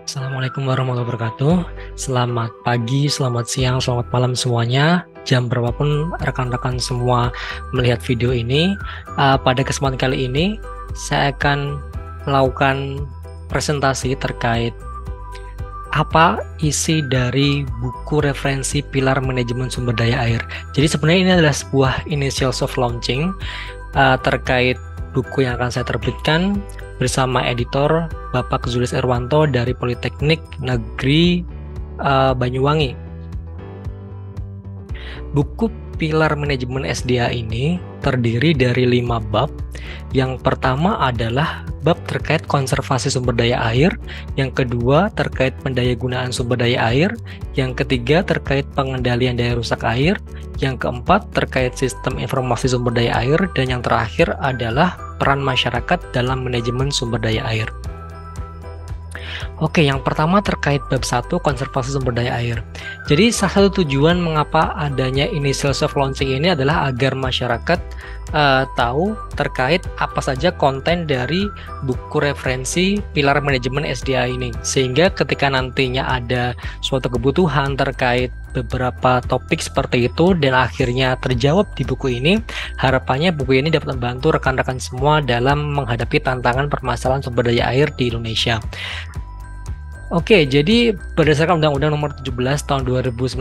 Assalamualaikum warahmatullahi wabarakatuh. Selamat pagi, selamat siang, selamat malam semuanya. Jam berapapun rekan-rekan semua melihat video ini, pada kesempatan kali ini saya akan melakukan presentasi terkait apa isi dari buku referensi Pilar Manajemen Sumber Daya Air. Jadi sebenarnya ini adalah sebuah initial soft launching terkait buku yang akan saya terbitkan bersama editor Bapak Zulis Irwanto dari Politeknik Negeri Banyuwangi. Buku Pilar Manajemen SDA ini terdiri dari 5 bab. Yang pertama adalah bab terkait konservasi sumber daya air, yang kedua terkait pendayagunaan sumber daya air, yang ketiga terkait pengendalian daya rusak air, yang keempat terkait sistem informasi sumber daya air, dan yang terakhir adalah peran masyarakat dalam manajemen sumber daya air. Oke, yang pertama terkait bab 1 konservasi sumber daya air. Jadi salah satu tujuan mengapa adanya initial soft launching ini adalah agar masyarakat tahu terkait apa saja konten dari buku referensi Pilar Manajemen SDA ini. Sehingga ketika nantinya ada suatu kebutuhan terkait beberapa topik seperti itu dan akhirnya terjawab di buku ini, harapannya buku ini dapat membantu rekan-rekan semua dalam menghadapi tantangan permasalahan sumber daya air di Indonesia. Oke, jadi berdasarkan Undang-Undang Nomor 17 Tahun 2019,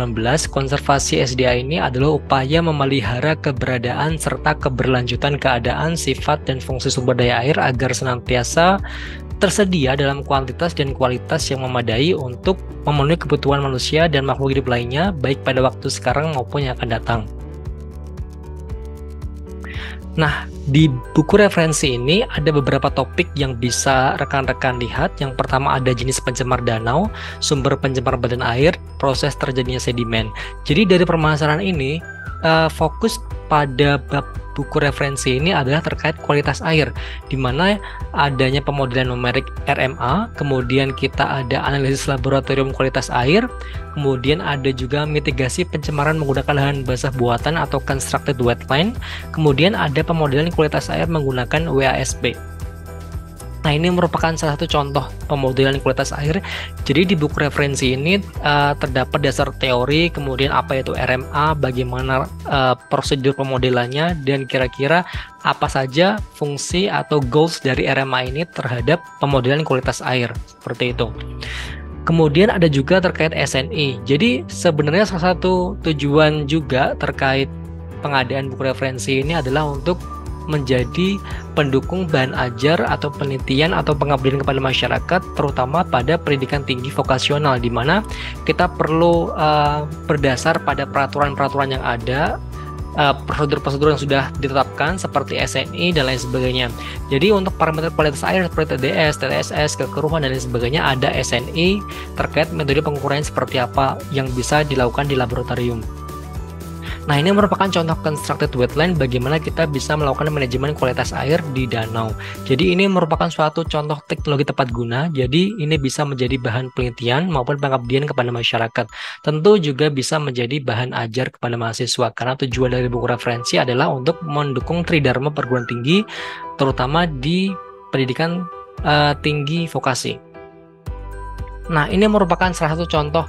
konservasi SDA ini adalah upaya memelihara keberadaan serta keberlanjutan keadaan, sifat, dan fungsi sumber daya air agar senantiasa tersedia dalam kuantitas dan kualitas yang memadai untuk memenuhi kebutuhan manusia dan makhluk hidup lainnya, baik pada waktu sekarang maupun yang akan datang. Nah, di buku referensi ini ada beberapa topik yang bisa rekan-rekan lihat. Yang pertama ada jenis pencemar danau, sumber pencemar badan air, proses terjadinya sedimen. Jadi dari permasalahan ini, fokus pada bab buku referensi ini adalah terkait kualitas air, di mana adanya pemodelan numerik RMA, kemudian kita ada analisis laboratorium kualitas air, kemudian ada juga mitigasi pencemaran menggunakan lahan basah buatan atau constructed wetland, kemudian ada pemodelan kualitas air menggunakan WASB. Nah, ini merupakan salah satu contoh pemodelan kualitas air. Jadi di buku referensi ini terdapat dasar teori, kemudian apa itu RMA, bagaimana prosedur pemodelannya, dan kira-kira apa saja fungsi atau goals dari RMA ini terhadap pemodelan kualitas air, seperti itu. Kemudian ada juga terkait SNI. Jadi sebenarnya salah satu tujuan juga terkait pengadaan buku referensi ini adalah untuk menjadi pendukung bahan ajar atau penelitian atau pengabdian kepada masyarakat, terutama pada pendidikan tinggi vokasional, di mana kita perlu berdasar pada peraturan-peraturan yang ada, prosedur-prosedur yang sudah ditetapkan seperti SNI dan lain sebagainya. Jadi untuk parameter kualitas air seperti TDS, TSS, kekeruhan dan lain sebagainya ada SNI terkait metode pengukuran seperti apa yang bisa dilakukan di laboratorium. Nah, ini merupakan contoh constructed wetland bagaimana kita bisa melakukan manajemen kualitas air di danau. Jadi ini merupakan suatu contoh teknologi tepat guna, jadi ini bisa menjadi bahan penelitian maupun pengabdian kepada masyarakat. Tentu juga bisa menjadi bahan ajar kepada mahasiswa, karena tujuan dari buku referensi adalah untuk mendukung tridharma perguruan tinggi, terutama di pendidikan tinggi vokasi. Nah, ini merupakan salah satu contoh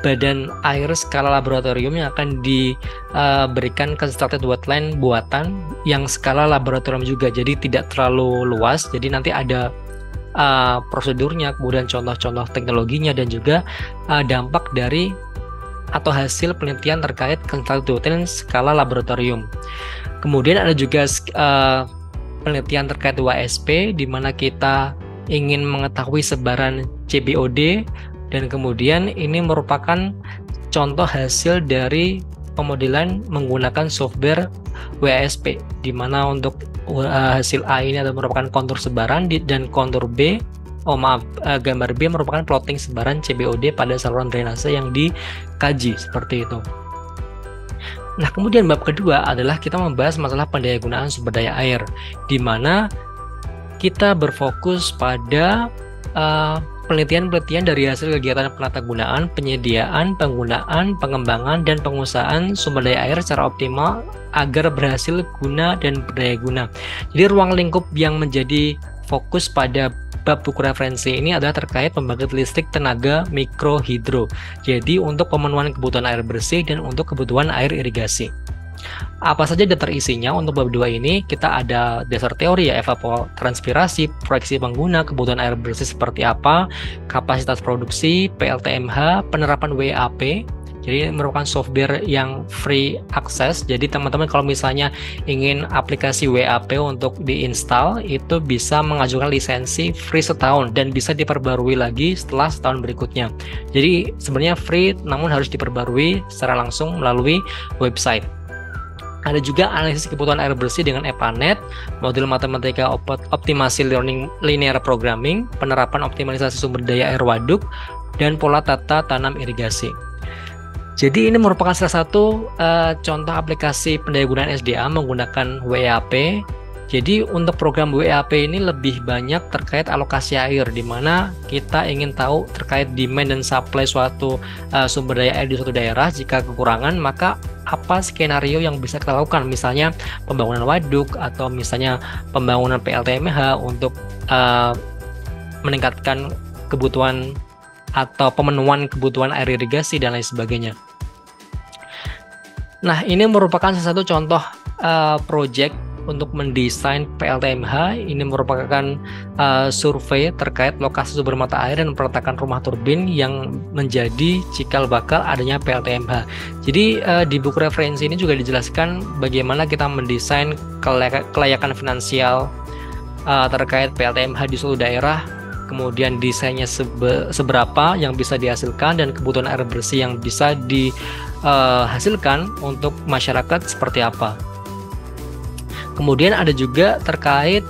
badan air skala laboratorium yang akan diberikan constructed wetland buatan yang skala laboratorium juga, jadi tidak terlalu luas. Jadi nanti ada prosedurnya, kemudian contoh-contoh teknologinya, dan juga dampak dari atau hasil penelitian terkait constructed wetland skala laboratorium. Kemudian ada juga penelitian terkait WASP, di mana kita ingin mengetahui sebaran CBOD, dan kemudian ini merupakan contoh hasil dari pemodelan menggunakan software WASP, di mana untuk hasil A ini adalah merupakan kontur sebaran dan kontur B, gambar B merupakan plotting sebaran CBOD pada saluran drainase yang dikaji, seperti itu. Nah, kemudian bab kedua adalah kita membahas masalah pendayagunaan sumber daya air, di mana kita berfokus pada penelitian-penelitian dari hasil kegiatan penatagunaan, penyediaan, penggunaan, pengembangan, dan pengusahaan sumber daya air secara optimal agar berhasil guna dan berdaya guna. Jadi ruang lingkup yang menjadi fokus pada bab buku referensi ini adalah terkait pembangkit listrik tenaga mikrohidro. Jadi untuk pemenuhan kebutuhan air bersih dan untuk kebutuhan air irigasi. Apa saja daftar isinya untuk bab 2 ini? Kita ada dasar teori ya, evapotranspirasi, proyeksi pengguna, kebutuhan air bersih seperti apa, kapasitas produksi, PLTMH, penerapan WAP. Jadi merupakan software yang free access. Jadi teman-teman kalau misalnya ingin aplikasi WAP untuk diinstal, itu bisa mengajukan lisensi free setahun dan bisa diperbarui lagi setelah setahun berikutnya. Jadi sebenarnya free namun harus diperbarui secara langsung melalui website. Ada juga analisis kebutuhan air bersih dengan EPANET, modul matematika optimasi learning linear programming, penerapan optimalisasi sumber daya air waduk, dan pola tata tanam irigasi. Jadi ini merupakan salah satu contoh aplikasi pendayagunaan SDA menggunakan WAP. Jadi untuk program WAP ini lebih banyak terkait alokasi air, di mana kita ingin tahu terkait demand dan supply suatu sumber daya air di suatu daerah. Jika kekurangan, maka apa skenario yang bisa kita lakukan, misalnya pembangunan waduk atau misalnya pembangunan PLTMH untuk meningkatkan kebutuhan atau pemenuhan kebutuhan air irigasi dan lain sebagainya. Nah, ini merupakan salah satu contoh project untuk mendesain PLTMH. Ini merupakan survei terkait lokasi sumber mata air dan peletakan rumah turbin yang menjadi cikal bakal adanya PLTMH. Jadi di buku referensi ini juga dijelaskan bagaimana kita mendesain kelayakan finansial terkait PLTMH di suatu daerah, kemudian desainnya seberapa yang bisa dihasilkan dan kebutuhan air bersih yang bisa dihasilkan untuk masyarakat seperti apa. Kemudian ada juga terkait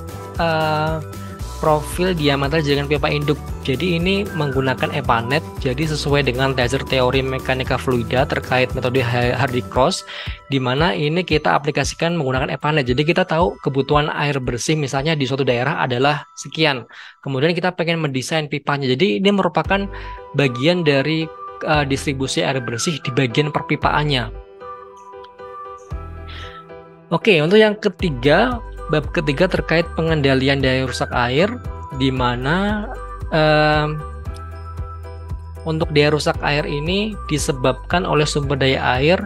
profil diameter jaringan pipa induk. Jadi ini menggunakan EPANET, jadi sesuai dengan dasar teori mekanika fluida terkait metode Hardy-Cross, di mana ini kita aplikasikan menggunakan EPANET. Jadi kita tahu kebutuhan air bersih misalnya di suatu daerah adalah sekian. Kemudian kita pengen mendesain pipanya. Jadi ini merupakan bagian dari distribusi air bersih di bagian perpipaannya. Oke, untuk yang ketiga, bab ketiga terkait pengendalian daya rusak air, di mana untuk daya rusak air ini disebabkan oleh sumber daya air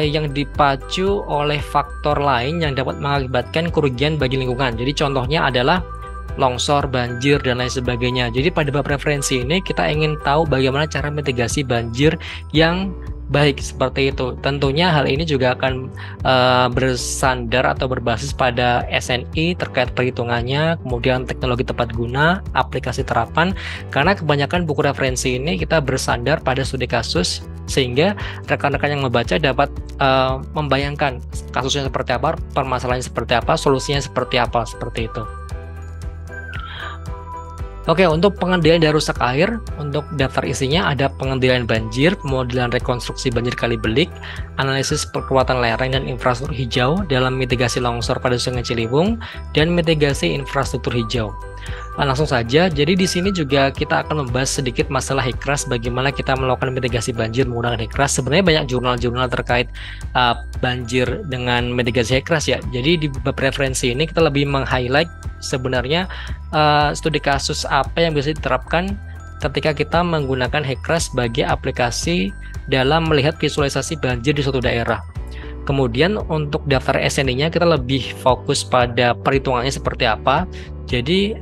yang dipacu oleh faktor lain yang dapat mengakibatkan kerugian bagi lingkungan. Jadi contohnya adalah longsor, banjir, dan lain sebagainya. Jadi pada bab referensi ini kita ingin tahu bagaimana cara mitigasi banjir yang baik seperti itu. Tentunya hal ini juga akan bersandar atau berbasis pada SNI terkait perhitungannya, kemudian teknologi tepat guna, aplikasi terapan, karena kebanyakan buku referensi ini kita bersandar pada studi kasus, sehingga rekan-rekan yang membaca dapat membayangkan kasusnya seperti apa, permasalahannya seperti apa, solusinya seperti apa, seperti itu. Oke, untuk pengendalian daya rusak air, untuk daftar isinya ada pengendalian banjir, pemodelan rekonstruksi banjir kali belik, analisis perkuatan lereng dan infrastruktur hijau dalam mitigasi longsor pada Sungai Ciliwung, dan mitigasi infrastruktur hijau. Langsung saja, jadi di sini juga kita akan membahas sedikit masalah HECRAS, bagaimana kita melakukan mitigasi banjir menggunakan HECRAS. Sebenarnya banyak jurnal-jurnal terkait banjir dengan mitigasi HECRAS ya. Jadi di bab referensi ini kita lebih meng-highlight sebenarnya studi kasus apa yang bisa diterapkan ketika kita menggunakan HECRAS sebagai aplikasi dalam melihat visualisasi banjir di suatu daerah. Kemudian untuk daftar SNI-nya kita lebih fokus pada perhitungannya seperti apa. Jadi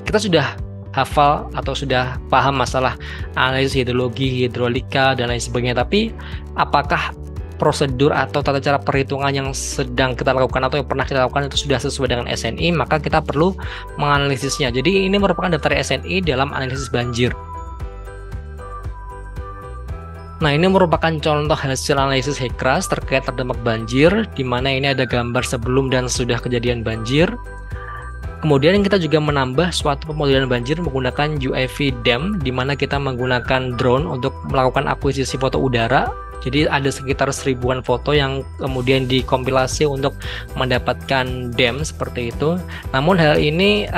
kita sudah hafal atau sudah paham masalah analisis hidrologi, hidrolika, dan lain sebagainya. Tapi apakah prosedur atau tata cara perhitungan yang sedang kita lakukan atau yang pernah kita lakukan itu sudah sesuai dengan SNI? Maka kita perlu menganalisisnya. Jadi ini merupakan daftar SNI dalam analisis banjir. Nah, ini merupakan contoh hasil analisis HECRAS terkait terdampak banjir, di mana ini ada gambar sebelum dan sudah kejadian banjir. Kemudian kita juga menambah suatu pemodelan banjir menggunakan UAV DEM, di mana kita menggunakan drone untuk melakukan akuisisi foto udara. Jadi ada sekitar 1000-an foto yang kemudian dikompilasi untuk mendapatkan DEM seperti itu. Namun hal ini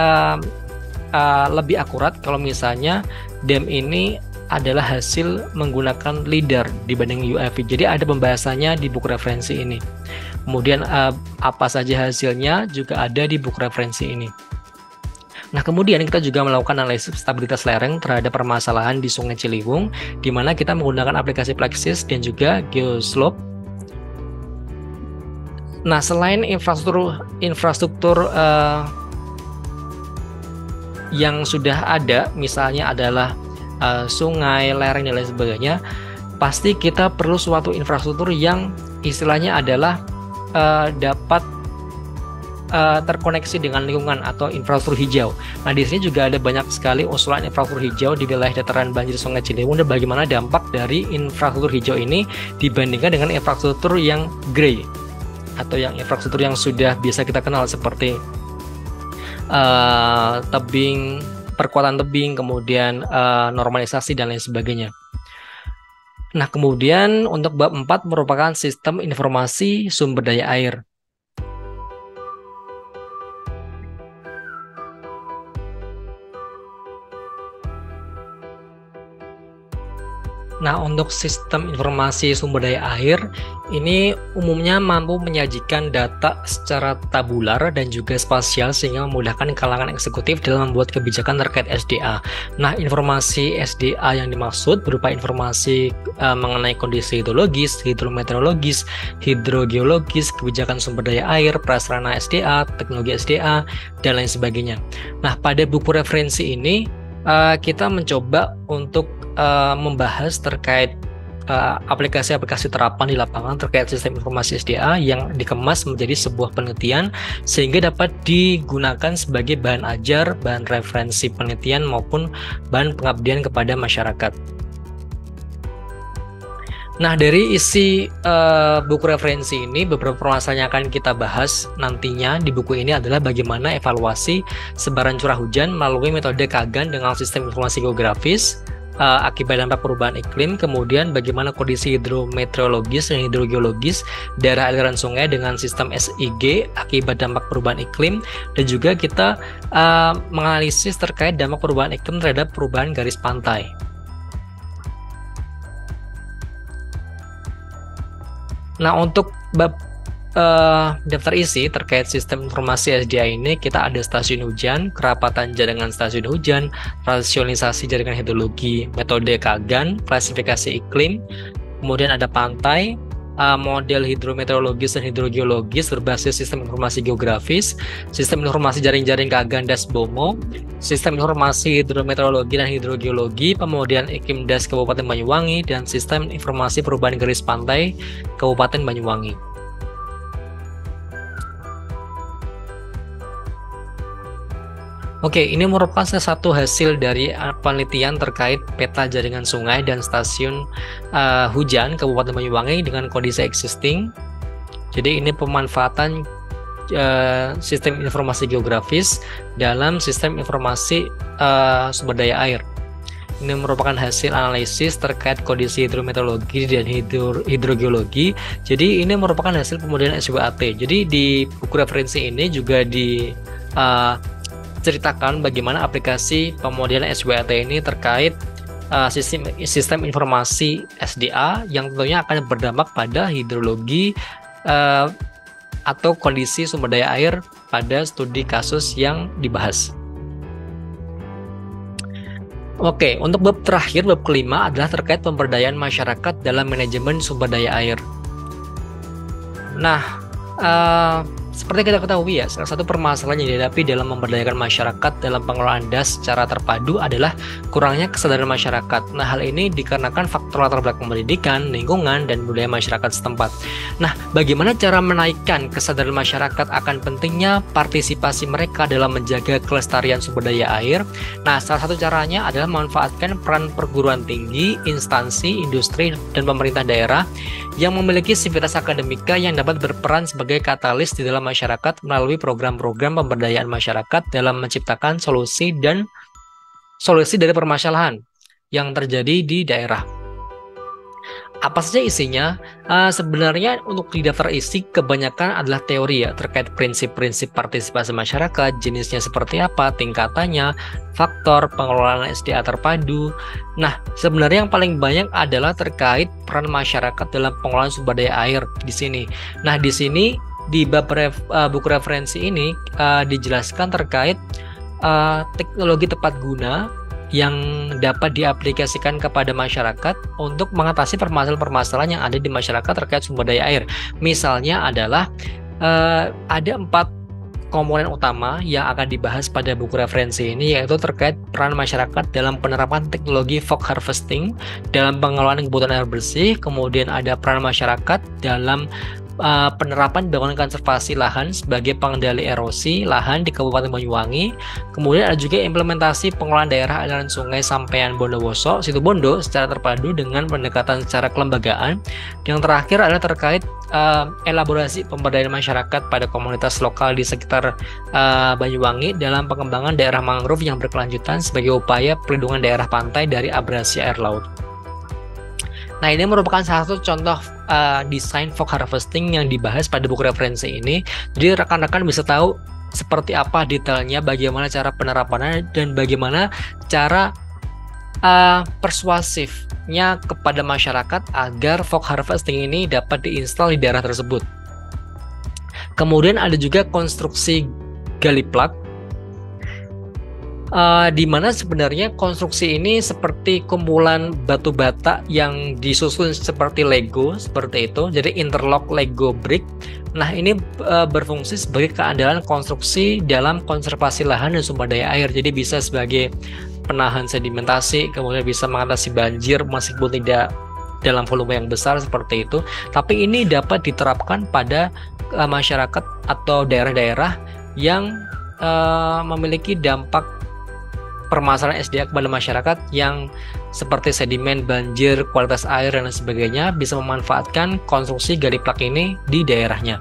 lebih akurat kalau misalnya DEM ini adalah hasil menggunakan LIDAR dibanding UAV. Jadi ada pembahasannya di buku referensi ini. Kemudian apa saja hasilnya juga ada di buku referensi ini. Nah, kemudian kita juga melakukan analisis stabilitas lereng terhadap permasalahan di Sungai Ciliwung, di mana kita menggunakan aplikasi Plexis dan juga GeoSlope. Nah, selain infrastruktur yang sudah ada, misalnya adalah sungai, lereng, dan lain sebagainya, pasti kita perlu suatu infrastruktur yang istilahnya adalah dapat terkoneksi dengan lingkungan atau infrastruktur hijau. Nah, di sini juga ada banyak sekali usulan infrastruktur hijau di wilayah dataran banjir Sungai Ciliwung dan bagaimana dampak dari infrastruktur hijau ini dibandingkan dengan infrastruktur yang grey atau yang infrastruktur yang sudah biasa kita kenal seperti tebing, perkuatan tebing, kemudian normalisasi dan lain sebagainya. Nah, kemudian untuk bab 4 merupakan sistem informasi sumber daya air. Nah, untuk sistem informasi sumber daya air, ini umumnya mampu menyajikan data secara tabular dan juga spasial sehingga memudahkan kalangan eksekutif dalam membuat kebijakan terkait SDA. Nah, informasi SDA yang dimaksud berupa informasi mengenai kondisi hidrologis, hidrometeorologis, hidrogeologis, kebijakan sumber daya air, prasarana SDA, teknologi SDA, dan lain sebagainya. Nah, pada buku referensi ini, kita mencoba untuk membahas terkait aplikasi-aplikasi terapan di lapangan terkait sistem informasi SDA yang dikemas menjadi sebuah penelitian sehingga dapat digunakan sebagai bahan ajar, bahan referensi penelitian maupun bahan pengabdian kepada masyarakat. Nah, dari isi buku referensi ini, beberapa permasalahan yang akan kita bahas nantinya di buku ini adalah bagaimana evaluasi sebaran curah hujan melalui metode Kagan dengan sistem informasi geografis, akibat dampak perubahan iklim, kemudian bagaimana kondisi hidrometeorologis dan hidrogeologis daerah aliran sungai dengan sistem SIG akibat dampak perubahan iklim, dan juga kita menganalisis terkait dampak perubahan iklim terhadap perubahan garis pantai. Nah, untuk bab daftar isi terkait sistem informasi SDA ini, kita ada stasiun hujan, kerapatan jaringan stasiun hujan, rasionalisasi jaringan hidrologi, metode Kagan, klasifikasi iklim, kemudian ada pantai, model hidrometeorologis dan hidrogeologis berbasis sistem informasi geografis, sistem informasi jaring-jaring Kagan das BOMO, sistem informasi hidrometeorologi dan hidrogeologi, pemodelian iklim das Kabupaten Banyuwangi, dan sistem informasi perubahan garis pantai Kabupaten Banyuwangi. Oke, ini merupakan salah satu hasil dari penelitian terkait peta jaringan sungai dan stasiun hujan Kabupaten Banyuwangi dengan kondisi existing. Jadi ini pemanfaatan sistem informasi geografis dalam sistem informasi sumber daya air. Ini merupakan hasil analisis terkait kondisi hidrometeorologi dan hidrogeologi. Jadi ini merupakan hasil pemodelian SWAT. Jadi di buku referensi ini juga ceritakan bagaimana aplikasi pemodelian SWAT ini terkait sistem informasi SDA yang tentunya akan berdampak pada hidrologi atau kondisi sumber daya air pada studi kasus yang dibahas. Oke, untuk bab terakhir, bab kelima adalah terkait pemberdayaan masyarakat dalam manajemen sumber daya air. Nah, seperti kita ketahui ya, salah satu permasalahan yang dihadapi dalam memberdayakan masyarakat dalam pengelolaan DAS secara terpadu adalah kurangnya kesadaran masyarakat. Nah, hal ini dikarenakan faktor latar belakang pendidikan, lingkungan, dan budaya masyarakat setempat. Nah, bagaimana cara menaikkan kesadaran masyarakat akan pentingnya partisipasi mereka dalam menjaga kelestarian sumber daya air? Nah, salah satu caranya adalah memanfaatkan peran perguruan tinggi, instansi, industri, dan pemerintah daerah yang memiliki sivitas akademika yang dapat berperan sebagai katalis di dalam masyarakat melalui program-program pemberdayaan masyarakat dalam menciptakan solusi dari permasalahan yang terjadi di daerah. Apa saja isinya? Sebenarnya untuk di daftar isi kebanyakan adalah teori ya, terkait prinsip-prinsip partisipasi masyarakat, jenisnya seperti apa, tingkatannya, faktor pengelolaan SDA terpadu. Nah, sebenarnya yang paling banyak adalah terkait peran masyarakat dalam pengelolaan sumber daya air di sini. Nah, di sini di bab buku referensi ini dijelaskan terkait teknologi tepat guna yang dapat diaplikasikan kepada masyarakat untuk mengatasi permasalahan-permasalahan yang ada di masyarakat terkait sumber daya air. Misalnya adalah ada 4 komponen utama yang akan dibahas pada buku referensi ini, yaitu terkait peran masyarakat dalam penerapan teknologi fog harvesting dalam pengelolaan kebutuhan air bersih, kemudian ada peran masyarakat dalam penerapan bangunan konservasi lahan sebagai pengendali erosi lahan di Kabupaten Banyuwangi. Kemudian ada juga implementasi pengelolaan daerah aliran sungai Sampean Bondowoso, Situbondo secara terpadu dengan pendekatan secara kelembagaan. Yang terakhir adalah terkait elaborasi pemberdayaan masyarakat pada komunitas lokal di sekitar Banyuwangi dalam pengembangan daerah mangrove yang berkelanjutan sebagai upaya perlindungan daerah pantai dari abrasi air laut. Nah, ini merupakan salah satu contoh desain fog harvesting yang dibahas pada buku referensi ini. Jadi rekan-rekan bisa tahu seperti apa detailnya, bagaimana cara penerapannya, dan bagaimana cara persuasifnya kepada masyarakat agar fog harvesting ini dapat diinstal di daerah tersebut. Kemudian ada juga konstruksi gali plug, di mana sebenarnya konstruksi ini seperti kumpulan batu bata yang disusun seperti Lego, seperti itu. Jadi interlock Lego brick. Nah, ini berfungsi sebagai keandalan konstruksi dalam konservasi lahan dan sumber daya air. Jadi bisa sebagai penahan sedimentasi, kemudian bisa mengatasi banjir meskipun tidak dalam volume yang besar seperti itu. Tapi ini dapat diterapkan pada masyarakat atau daerah-daerah yang memiliki dampak permasalahan SDA kepada masyarakat yang seperti sedimen, banjir, kualitas air, dan lain sebagainya, bisa memanfaatkan konstruksi gali plug ini di daerahnya.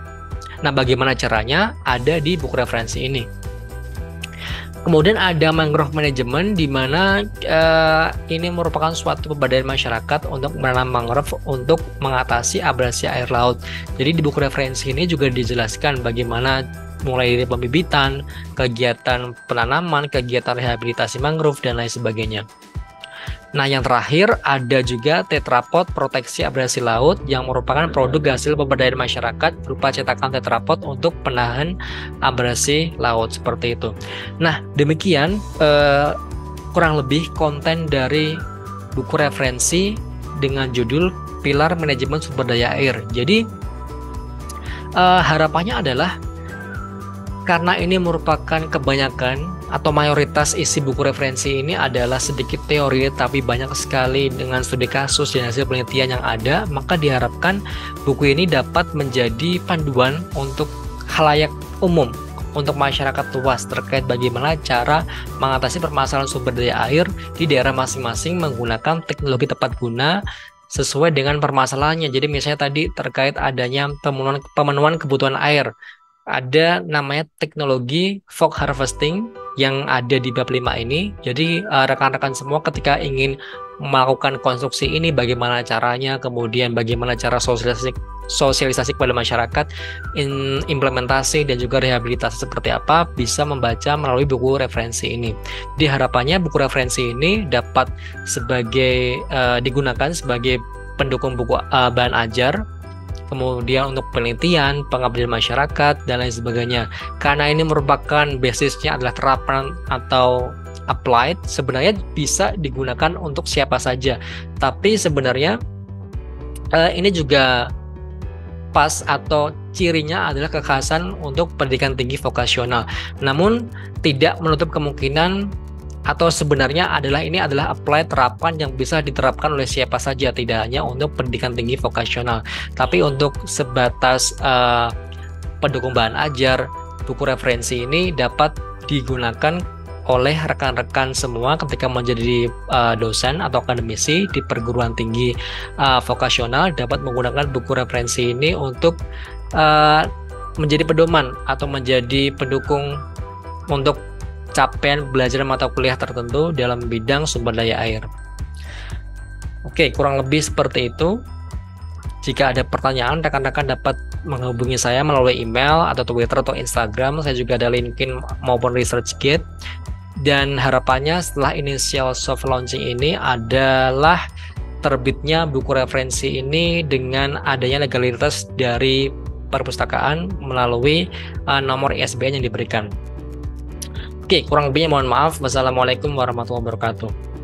Nah, bagaimana caranya? Ada di buku referensi ini. Kemudian ada mangrove management, di mana ini merupakan suatu pemberdayaan masyarakat untuk menanam mangrove untuk mengatasi abrasi air laut. Jadi di buku referensi ini juga dijelaskan bagaimana mulai dari pembibitan, kegiatan penanaman, kegiatan rehabilitasi mangrove, dan lain sebagainya. Nah, yang terakhir ada juga tetrapod proteksi abrasi laut yang merupakan produk hasil pemberdayaan masyarakat berupa cetakan tetrapod untuk penahan abrasi laut seperti itu. Nah, demikian kurang lebih konten dari buku referensi dengan judul Pilar Manajemen Sumber Daya Air. Jadi harapannya adalah karena ini merupakan kebanyakan atau mayoritas isi buku referensi ini adalah sedikit teori tapi banyak sekali dengan studi kasus dan hasil penelitian yang ada, maka diharapkan buku ini dapat menjadi panduan untuk khalayak umum, untuk masyarakat luas terkait bagaimana cara mengatasi permasalahan sumber daya air di daerah masing-masing menggunakan teknologi tepat guna sesuai dengan permasalahannya. Jadi misalnya tadi terkait adanya pemenuhan kebutuhan air, ada namanya teknologi fog harvesting yang ada di bab 5 ini. Jadi rekan-rekan semua ketika ingin melakukan konstruksi ini, bagaimana caranya, kemudian bagaimana cara sosialisasi kepada masyarakat, implementasi dan juga rehabilitasi seperti apa, bisa membaca melalui buku referensi ini. Di harapannya buku referensi ini dapat digunakan sebagai pendukung buku bahan ajar, kemudian untuk penelitian, pengabdian masyarakat, dan lain sebagainya. Karena ini merupakan basisnya adalah terapan atau applied, sebenarnya bisa digunakan untuk siapa saja. Tapi sebenarnya ini juga pas atau cirinya adalah kekhasan untuk pendidikan tinggi vokasional. Namun tidak menutup kemungkinan atau sebenarnya ini adalah apply terapan yang bisa diterapkan oleh siapa saja, tidak hanya untuk pendidikan tinggi vokasional, tapi untuk sebatas pendukung bahan ajar, buku referensi ini dapat digunakan oleh rekan-rekan semua ketika menjadi dosen atau akademisi di perguruan tinggi vokasional, dapat menggunakan buku referensi ini untuk menjadi pedoman atau menjadi pendukung untuk capaian belajar mata kuliah tertentu dalam bidang sumber daya air. Oke, kurang lebih seperti itu. Jika ada pertanyaan, rekan-rekan dapat menghubungi saya melalui email atau Twitter atau Instagram. Saya juga ada LinkedIn maupun ResearchGate. Dan harapannya setelah initial soft launching ini adalah terbitnya buku referensi ini dengan adanya legalitas dari perpustakaan melalui nomor ISBN yang diberikan. Oke, kurang lebihnya mohon maaf. Wassalamualaikum warahmatullahi wabarakatuh.